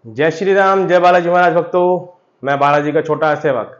जय श्री राम, जय बालाजी महाराज भक्तों। मैं बालाजी का छोटा सेवक।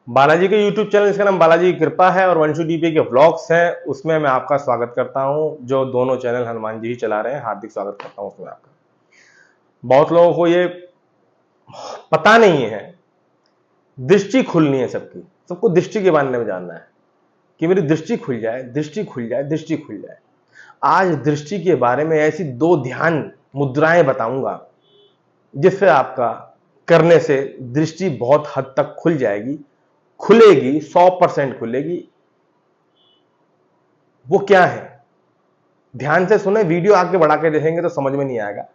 बालाजी के YouTube चैनल जिसका नाम बालाजी की कृपा है और वंशु डीपी के व्लॉग्स हैं, उसमें मैं आपका स्वागत करता हूं। जो दोनों चैनल हनुमान जी ही चला रहे हैं, हार्दिक स्वागत करता हूं उसमें आपका। बहुत लोगों को ये पता नहीं है, दृष्टि खुलनी है सबकी। सबको दृष्टि के बारे में जानना है कि मेरी दृष्टि खुल जाए, दृष्टि खुल जाए, दृष्टि खुल जाए। आज दृष्टि के बारे में ऐसी 2 ध्यान मुद्राएं बताऊंगा जिससे आपका करने से दृष्टि बहुत हद तक खुल जाएगी, खुलेगी, 100% खुलेगी। वो क्या है, ध्यान से सुने। वीडियो आगे बढ़ा के देखेंगे तो समझ में नहीं आएगा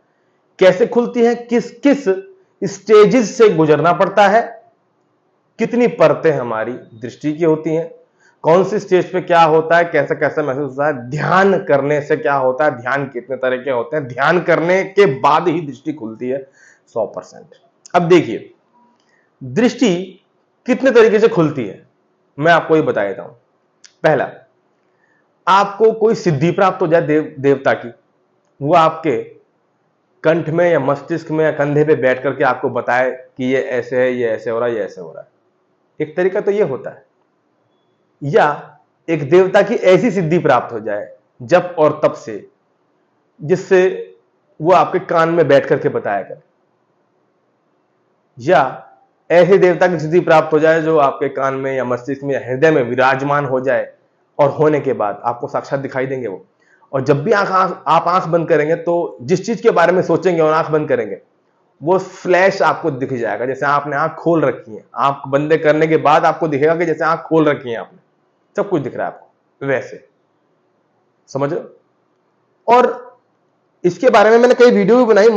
कैसे खुलती है, किस किस स्टेजेस से गुजरना पड़ता है, कितनी परतें हमारी दृष्टि की होती हैं, कौन सी स्टेज पे क्या होता है, कैसे कैसे महसूस होता है, ध्यान करने से क्या होता है, ध्यान कितने तरह के होते हैं, ध्यान करने के बाद ही दृष्टि खुलती है 100%। अब देखिए दृष्टि कितने तरीके से खुलती है, मैं आपको ये बता देता हूं। पहला, आपको कोई सिद्धि प्राप्त हो जाए देवता की, वो आपके कंठ में या मस्तिष्क में या कंधे पे बैठ करके आपको बताए कि ये ऐसे है, ये ऐसे हो रहा है, ये ऐसे हो रहा है। एक तरीका तो ये होता है। या एक देवता की ऐसी सिद्धि प्राप्त हो जाए जप और तप से, जिससे वो आपके कान में बैठ करके बताया करे। या ऐसे देवता की सिद्धि प्राप्त हो जाए जो आपके कान में या मस्तिष्क में या हृदय में विराजमान हो जाए, और होने के बाद आपको साक्षात दिखाई देंगे वो। और जब भी आप आंख बंद करेंगे तो जिस चीज के बारे में सोचेंगे और आंख बंद करेंगे, वो फ्लैश आपको दिख जाएगा। जैसे आपने आंख खोल रखी है, आंख बंद करने के बाद आपको दिखेगा कि जैसे आंख खोल रखी है आपने, सब कुछ दिख रहा है आपको, वैसे समझ लो। और इसके बारे में मैंने कई वीडियो भी बनाई,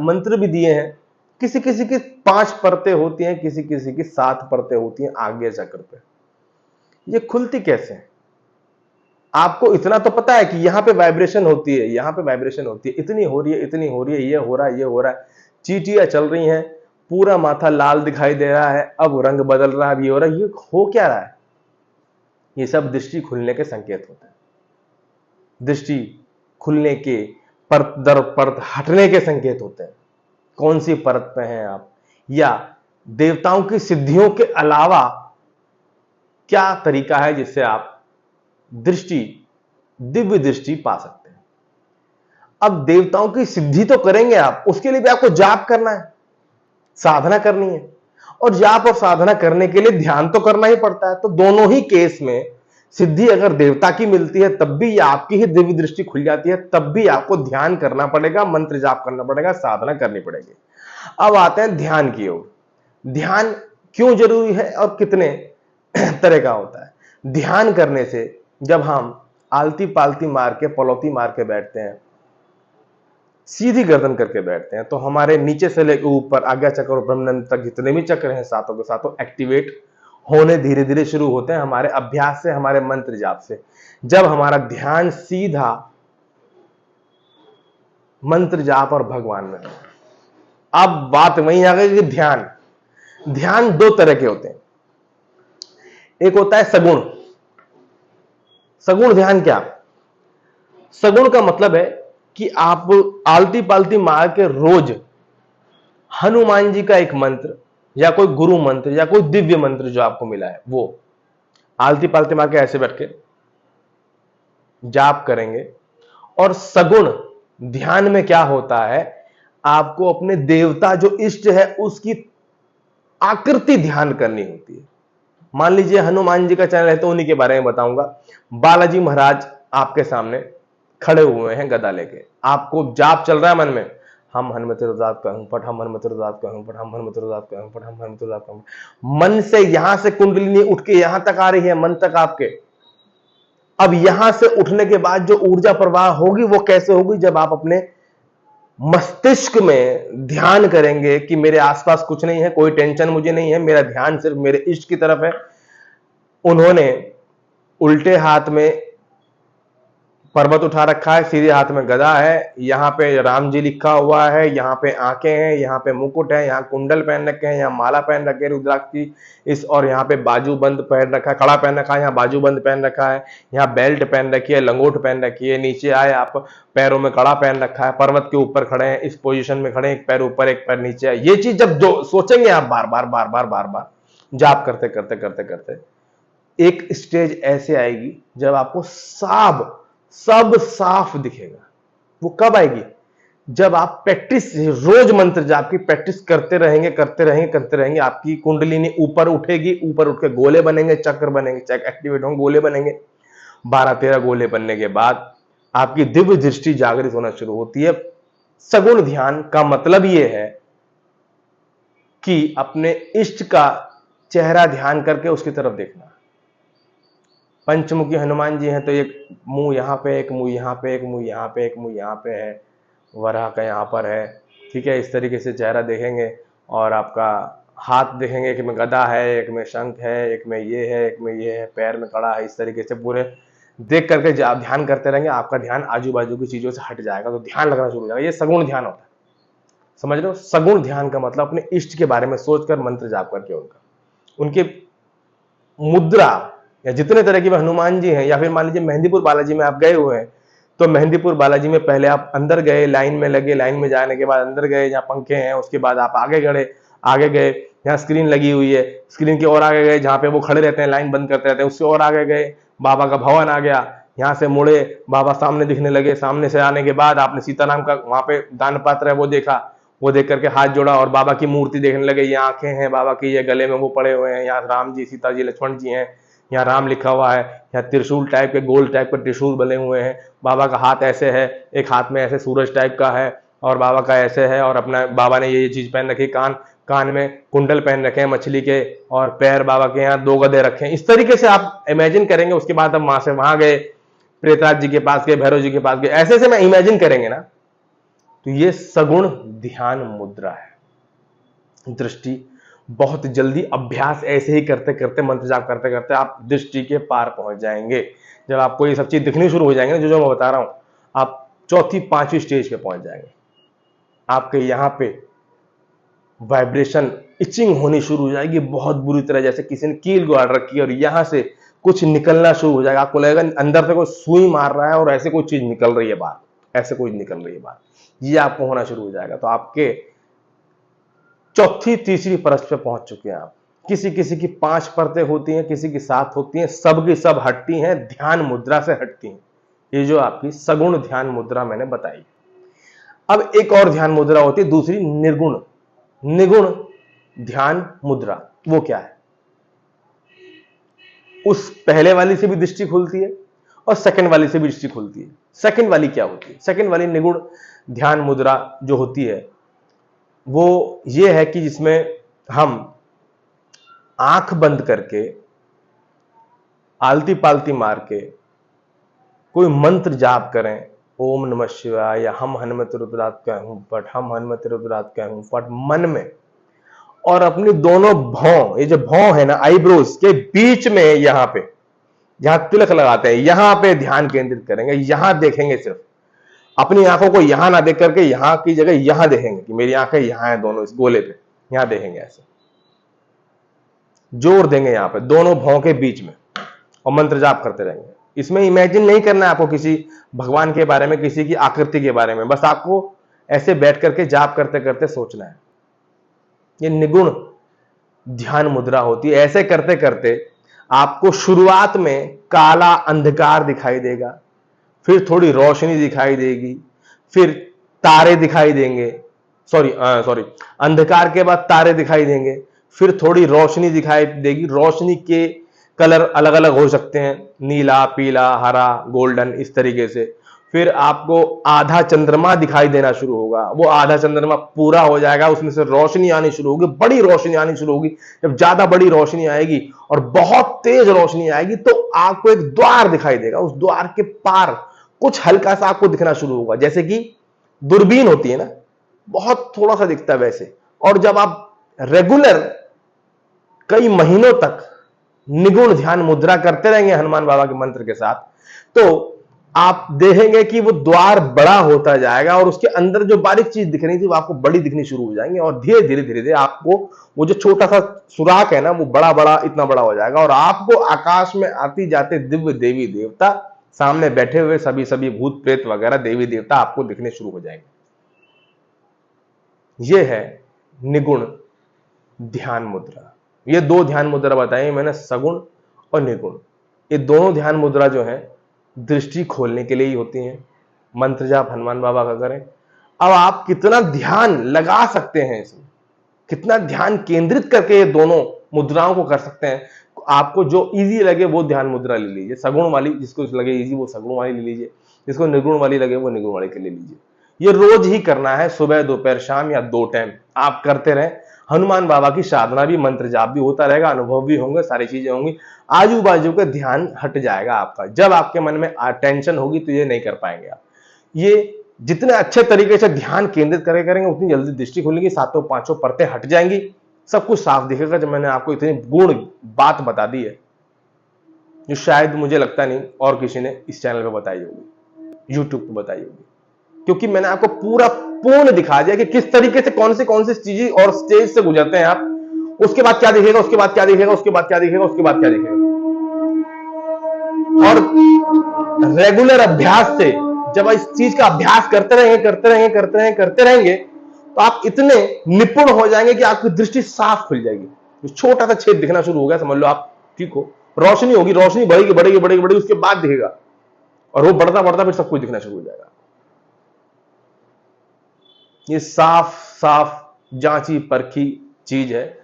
मंत्र भी दिए हैं। किसी किसी की 5 परतें होती हैं, किसी किसी की 7 परतें होती हैं आगे चक्र पे। ये खुलती कैसे है? आपको इतना तो पता है कि यहां पे वाइब्रेशन होती है, यहां पे वाइब्रेशन होती है, इतनी हो रही है, इतनी हो रही है, ये हो रहा है, ये हो रहा है, चींटियां चल रही हैं, पूरा माथा लाल दिखाई दे रहा है, अब रंग बदल रहा है, ये हो रहा है। ये हो क्या रहा है? ये सब दृष्टि खुलने के संकेत होते हैं। दृष्टि खुलने के, परत दर परत हटने के संकेत होते हैं। कौन सी परत पे हैं आप, या देवताओं की सिद्धियों के अलावा क्या तरीका है जिससे आप दृष्टि, दिव्य दृष्टि पा सकते हैं। अब देवताओं की सिद्धि तो करेंगे आप, उसके लिए भी आपको जाप करना है, साधना करनी है। और जाप और साधना करने के लिए ध्यान तो करना ही पड़ता है। तो दोनों ही केस में सिद्धि अगर देवता की मिलती है तब भी आपकी ही दिव्य दृष्टि खुल जाती है, तब भी आपको ध्यान करना पड़ेगा, मंत्र जाप करना पड़ेगा, साधना करनी पड़ेगी। अब आते हैं ध्यान की ओर। ध्यान क्यों जरूरी है और कितने तरह का होता है? ध्यान करने से जब हम आलती पालती मार के, पलौती मार के बैठते हैं, सीधी गर्दन करके बैठते हैं, तो हमारे नीचे से लेकर ऊपर आज्ञा चक्र और ब्रह्मरंध्र तक जितने भी चक्र हैं सातों के सातों एक्टिवेट होने धीरे धीरे शुरू होते हैं हमारे अभ्यास से, हमारे मंत्र जाप से। जब हमारा ध्यान सीधा मंत्र जाप और भगवान में हो। अब बात वहीं आ गई कि ध्यान 2 तरह के होते हैं। एक होता है सगुण। सगुण ध्यान क्या? सगुण का मतलब है कि आप आलती पालती मार के रोज हनुमान जी का एक मंत्र या कोई गुरु मंत्र या कोई दिव्य मंत्र जो आपको मिला है, वो आलती पालती मार के ऐसे बैठ के जाप करेंगे। और सगुण ध्यान में क्या होता है, आपको अपने देवता जो इष्ट है उसकी आकृति ध्यान करनी होती है। मान लीजिए हनुमान जी का चैनल है तो उन्हीं के बारे में बताऊंगा। बालाजी महाराज आपके सामने खड़े हुए हैं गदा लेके, आपको जाप चल रहा है मन में, हम हनुमत रुदात कहूं पट, हम हनुमत रुदात कहूं पट, हम हनुमत रुदात कहूं पट, हम हनुमत रुदात कहूं पट। मन से यहां से कुंडलिनी उठ के यहां तक आ रही है, मन तक आपके। अब यहां से उठने के बाद जो ऊर्जा प्रवाह होगी वो कैसे होगी? जब आप अपने मस्तिष्क में ध्यान करेंगे कि मेरे आसपास कुछ नहीं है, कोई टेंशन मुझे नहीं है, मेरा ध्यान सिर्फ मेरे इष्ट की तरफ है। उन्होंने उल्टे हाथ में पर्वत उठा रखा है, सीधे हाथ में गदा है, यहाँ पे राम जी लिखा हुआ है, यहाँ पे आंखें हैं, यहाँ पे मुकुट है, यहाँ कुंडल पहन रखे हैं, यहाँ माला पहन रखे है रुद्राक्ष की इस, और यहाँ पे बाजू बंद पहन रखा है, कड़ा पहन रखा है, यहाँ बाजू बंद पहन रखा है, यहाँ बेल्ट पहन रखी है, लंगोट पहन रखी है, नीचे आए आप पैरों में कड़ा पहन रखा है, पर्वत के ऊपर खड़े हैं, इस पोजीशन में खड़े हैं, एक पैर ऊपर एक पैर नीचे है। ये चीज जब जो सोचेंगे आप बार बार बार बार बार बार जाप करते करते करते करते, एक स्टेज ऐसे आएगी जब आपको सब साफ दिखेगा। वो कब आएगी? जब आप प्रैक्टिस, रोज मंत्र जाप की प्रैक्टिस करते रहेंगे करते रहेंगे करते रहेंगे, आपकी कुंडलिनी ऊपर उठेगी, ऊपर उठ के गोले बनेंगे, चक्र बनेंगे, चक्र एक्टिवेट होंगे, गोले बनेंगे। 12-13 गोले बनने के बाद आपकी दिव्य दृष्टि जागृत होना शुरू होती है। सगुण ध्यान का मतलब यह है कि अपने इष्ट का चेहरा ध्यान करके उसकी तरफ देखना। पंचमुखी हनुमान जी हैं तो एक मुंह यहाँ पे, एक मुंह यहाँ पे, एक मुंह यहाँ पे, एक मुंह यहाँ पे है, वराह का यहाँ पर है, ठीक है। इस तरीके से चेहरा देखेंगे और आपका हाथ देखेंगे, एक में गदा है, एक में शंख है, एक में ये है, एक में ये है, पैर में कड़ा है। इस तरीके से पूरे देख करके आप ध्यान करते रहेंगे, आपका ध्यान आजू बाजू की चीजों से हट जाएगा, तो ध्यान लगना शुरू हो जाएगा। ये सगुण ध्यान होता है, समझ रहे हो? सगुण ध्यान का मतलब अपने इष्ट के बारे में सोचकर मंत्र जाप करके उनके मुद्रा, या जितने तरह के हनुमान जी हैं, या फिर मान लीजिए मेहंदीपुर बालाजी में आप गए हुए हैं, तो मेहंदीपुर बालाजी में पहले आप अंदर गए, लाइन में लगे, लाइन में जाने के बाद अंदर गए जहाँ पंखे हैं, उसके बाद आप आगे गए जहाँ स्क्रीन लगी हुई है, स्क्रीन के और आगे गए जहाँ पे वो खड़े रहते हैं, लाइन बंद करते रहते हैं, उससे और आगे गए, बाबा का भवन आ गया, यहाँ से मुड़े, बाबा सामने दिखने लगे, सामने से आने के बाद आपने सीताराम का वहां पे दान पात्र है वो देखा, वो देख करके हाथ जोड़ा और बाबा की मूर्ति देखने लगे, ये आंखें हैं बाबा की, ये गले में वो पड़े हुए हैं, यहाँ राम जी, सीता जी, लक्ष्मण जी हैं, यहाँ राम लिखा हुआ है, यहाँ त्रिशूल टाइप के, गोल टाइप के त्रिशूल बने हुए हैं, बाबा का हाथ ऐसे है, एक हाथ में ऐसे सूरज टाइप का है, और बाबा का ऐसे है, और अपना बाबा ने ये चीज पहन रखी, कान में कुंडल पहन रखे हैं मछली के, और पैर बाबा के यहाँ 2 गधे रखे हैं। इस तरीके से आप इमेजिन करेंगे। उसके बाद हम वहां से वहां गए, प्रेतराज जी के पास गए, भैरव जी के पास गए, ऐसे से मैं इमेजिन करेंगे ना, तो ये सगुण ध्यान मुद्रा है। दृष्टि बहुत जल्दी, अभ्यास ऐसे ही करते करते, मंत्र जाप करते करते आप दृष्टि के पार पहुंच जाएंगे। जब आपको ये सब चीज दिखनी शुरू हो जाएंगे, जो मैं बता रहा हूं, आप 4th-5वीं स्टेज पे पहुंच जाएंगे। आपके यहाँ पे वाइब्रेशन, इचिंग होनी शुरू हो जाएगी बहुत बुरी तरह, जैसे किसी ने कील गाड़ रखी है और यहां से कुछ निकलना शुरू हो जाएगा। आपको लगेगा अंदर से कोई सुई मार रहा है और ऐसे कोई चीज निकल रही है बाहर, ऐसे कोई निकल रही है बाहर, ये आपको होना शुरू हो जाएगा। तो आपके 4th-3री परत पे पहुंच चुके हैं आप। किसी किसी की 5 परतें होती हैं, किसी की 7 होती हैं, सबकी सब हटती हैं, ध्यान मुद्रा से हटती हैं। ये जो आपकी सगुण ध्यान मुद्रा मैंने बताई। अब एक और ध्यान मुद्रा होती है दूसरी, निर्गुण। निगुण ध्यान मुद्रा, वो क्या है? उस पहले वाली से भी दृष्टि खुलती है और सेकंड वाली से भी दृष्टि खुलती है। सेकंड वाली क्या होती है? सेकंड वाली निगुण ध्यान मुद्रा जो होती है वो ये है कि जिसमें हम आंख बंद करके, आलती पालती मार के कोई मंत्र जाप करें, ओम नमः शिवाय, या हम हनुमत रुद्रात कहूं फट, हम हनुमत रुद्रात कहूं फट, मन में, और अपनी दोनों भौं, ये जो भौं है ना, आईब्रोज के बीच में, यहां पे जहां तिलक लगाते हैं, यहां पे ध्यान केंद्रित करेंगे, यहां देखेंगे। सिर्फ अपनी आंखों को यहां ना देख करके यहां की जगह यहां देखेंगे कि मेरी आंखें यहां है, दोनों इस गोले पे, यहां देखेंगे, ऐसे जोर देंगे यहां पे दोनों भौं के बीच में, और मंत्र जाप करते रहेंगे। इसमें इमेजिन नहीं करना है आपको किसी भगवान के बारे में, किसी की आकृति के बारे में, बस आपको ऐसे बैठ करके जाप करते करते सोचना है। ये निगुण ध्यान मुद्रा होती है। ऐसे करते करते आपको शुरुआत में काला अंधकार दिखाई देगा, फिर थोड़ी रोशनी दिखाई देगी, फिर तारे दिखाई देंगे, सॉरी अंधकार के बाद तारे दिखाई देंगे, फिर थोड़ी रोशनी दिखाई देगी। रोशनी के कलर अलग अलग हो सकते हैं, नीला, पीला, हरा, गोल्डन, इस तरीके से। फिर आपको आधा चंद्रमा दिखाई देना शुरू होगा, वो आधा चंद्रमा पूरा हो जाएगा, उसमें से रोशनी आनी शुरू होगी, बड़ी रोशनी आनी शुरू होगी। जब ज्यादा बड़ी रोशनी आएगी और बहुत तेज रोशनी आएगी तो आपको एक द्वार दिखाई देगा, उस द्वार के पार कुछ हल्का सा आपको दिखना शुरू होगा, जैसे कि दूरबीन होती है ना, बहुत थोड़ा सा दिखता है वैसे। और जब आप रेगुलर कई महीनों तक निगुण ध्यान मुद्रा करते रहेंगे हनुमान बाबा के मंत्र के साथ, तो आप देखेंगे कि वो द्वार बड़ा होता जाएगा और उसके अंदर जो बारीक चीज दिख रही थी वो आपको बड़ी दिखनी शुरू हो जाएंगी, और धीरे धीरे धीरे धीरे आपको वो जो छोटा सा सुराख है ना वो बड़ा बड़ा इतना बड़ा हो जाएगा, और आपको आकाश में आती जाते दिव्य देवी देवता, सामने बैठे हुए सभी सभी भूत प्रेत वगैरह देवी देवता आपको दिखने शुरू हो जाएंगे। ये है निगुण ध्यान मुद्रा। ये दो ध्यान मुद्रा बताई मैंने, सगुण और निगुण। ये दोनों ध्यान मुद्रा जो है दृष्टि खोलने के लिए ही होती हैं। मंत्र जाप हनुमान बाबा का करें। अब आप कितना ध्यान लगा सकते हैं इसमें, कितना ध्यान केंद्रित करके ये दोनों मुद्राओं को कर सकते हैं। आपको जो इजी लगे वो ध्यान मुद्रा ले लीजिए, सगुण वाली जिसको लगे इजी वो सगुण वाली ले लीजिए, जिसको निगुण वाली लगे वो निगुण वाली के ले लीजिए। ये रोज ही करना है, सुबह दोपहर शाम या 2 टाइम आप करते रहें। हनुमान बाबा की साधना भी, मंत्र जाप भी होता रहेगा, अनुभव भी होंगे, सारी चीजें होंगी, आजू बाजू का ध्यान हट जाएगा आपका। जब आपके मन में टेंशन होगी तो ये नहीं कर पाएंगे आप। ये जितने अच्छे तरीके से ध्यान केंद्रित करेंगे उतनी जल्दी दृष्टि खुलेगी, सातों पांचों परतें हट जाएंगी, सब कुछ साफ दिखेगा। जब मैंने आपको इतनी गुण बात बता दी है जो शायद मुझे लगता नहीं और किसी ने इस चैनल पे बताई होगी, यूट्यूब पे बताई होगी, क्योंकि मैंने आपको पूरा पूर्ण दिखा दिया कि किस तरीके से कौन सी चीजें और स्टेज से गुजरते हैं आप, उसके बाद क्या दिखेगा, उसके बाद क्या दिखेगा, उसके बाद क्या दिखेगा, उसके बाद क्या दिखेगा। और रेगुलर अभ्यास से जब इस चीज का अभ्यास करते रहेंगे तो आप इतने निपुण हो जाएंगे कि आपकी दृष्टि साफ खुल जाएगी। तो छोटा सा छेद दिखना शुरू हो गया, समझ लो आप ठीक हो, रोशनी होगी, रोशनी बढ़ेगी बढ़ेगी बढ़ेगी बढ़ेगी, उसके बाद दिखेगा, और वो बढ़ता बढ़ता फिर सब कुछ दिखना शुरू हो जाएगा। ये साफ साफ जांची परखी चीज है।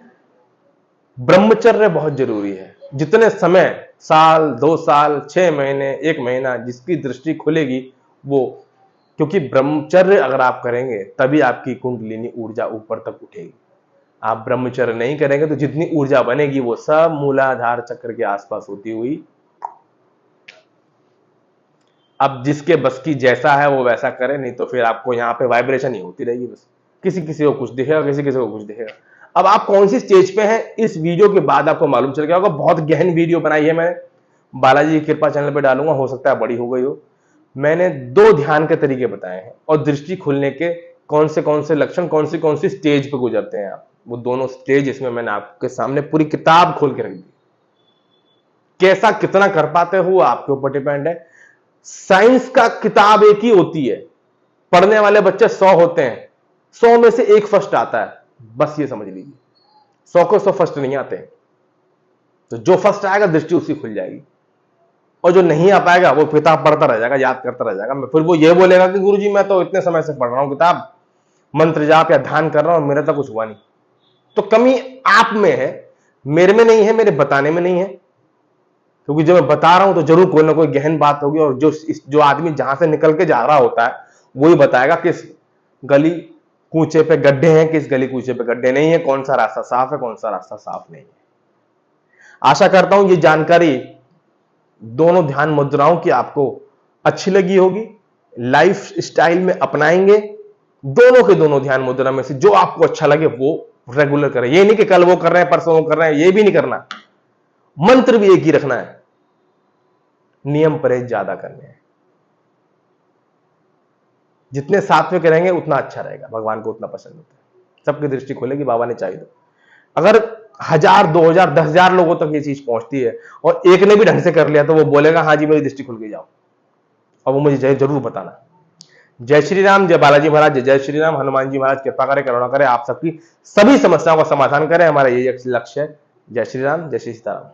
ब्रह्मचर्य बहुत जरूरी है। जितने समय, साल, 2 साल, 6 महीने, 1 महीना जिसकी दृष्टि खुलेगी वो, क्योंकि ब्रह्मचर्य अगर आप करेंगे तभी आपकी कुंडलिनी ऊर्जा ऊपर तक उठेगी। आप ब्रह्मचर्य नहीं करेंगे तो जितनी ऊर्जा बनेगी वो सब मूलाधार चक्र के आसपास होती हुई, अब जिसके बस की जैसा है वो वैसा करे, नहीं तो फिर आपको यहाँ पे वाइब्रेशन ही होती रहेगी बस। किसी किसी को कुछ दिखेगा, किसी किसी को कुछ दिखेगा। अब आप कौन सी स्टेज पे हैं इस वीडियो के बाद आपको मालूम चल गया होगा। बहुत गहन वीडियो बनाई है मैंने, बालाजी की कृपा चैनल पे डालूंगा, हो सकता है बड़ी हो गई हो। मैंने 2 ध्यान के तरीके बताए हैं और दृष्टि खुलने के कौन से लक्षण, कौन सी स्टेज पे गुजरते हैं आप, वो दोनों स्टेज इसमें मैंने आपके सामने पूरी किताब खोल के रख दी। कैसा कितना कर पाते हो आपके ऊपर डिपेंड है। साइंस का किताब एक ही होती है, पढ़ने वाले बच्चे 100 होते हैं, 100 में से 1 फर्स्ट आता है, बस ये समझ लीजिए। 100 को 100 फर्स्ट नहीं आते, तो जो फर्स्ट आएगा दृष्टि उसकी खुल जाएगी, और जो नहीं आ पाएगा वो किताब पढ़ता रह जाएगा, याद करता रह जाएगा। फिर वो ये बोलेगा कि गुरुजी मैं तो इतने समय से पढ़ रहा हूं किताब, मंत्र जाप या ध्यान कर रहा हूं, मेरा तो कुछ हुआ नहीं। तो कमी आप में है, मेरे में नहीं है, मेरे बताने में नहीं है, क्योंकि जब मैं बता रहा हूं तो जरूर कोई ना कोई गहन बात होगी, और जो आदमी जहां से निकल के जा रहा होता है वही बताएगा किस गली कूचे पे गड्ढे हैं, किस गली कूचे पे गड्ढे नहीं है, कौन सा रास्ता साफ है, कौन सा रास्ता साफ नहीं है। आशा करता हूं ये जानकारी दोनों ध्यान मुद्राओं की आपको अच्छी लगी होगी। लाइफ स्टाइल में अपनाएंगे दोनों के दोनों ध्यान मुद्रा में से जो आपको अच्छा लगे वो रेगुलर करें। ये नहीं कि कल वो कर रहे हैं परसों वो कर रहे हैं, ये भी नहीं करना। मंत्र भी एक ही रखना है, नियम परहेज ज्यादा करने हैं। जितने सात्विक रहेंगे उतना अच्छा रहेगा, भगवान को उतना पसंद होता है। सबकी दृष्टि खोलेगी, बाबा ने चाहिए। अगर 1000, 2000, 10,000 लोगों तक ये चीज पहुंचती है और एक ने भी ढंग से कर लिया तो वो बोलेगा हाँ जी मेरी दृष्टि खुल गई, जाओ। और वो मुझे जरूर बताना। जय श्री राम, जय बालाजी महाराज, जय श्री राम। हनुमान जी महाराज कृपा करे, करुणा करे, आप सबकी सभी समस्याओं का समाधान करें। हमारा यही लक्ष्य है। जय श्री राम, जय श्री सीताराम।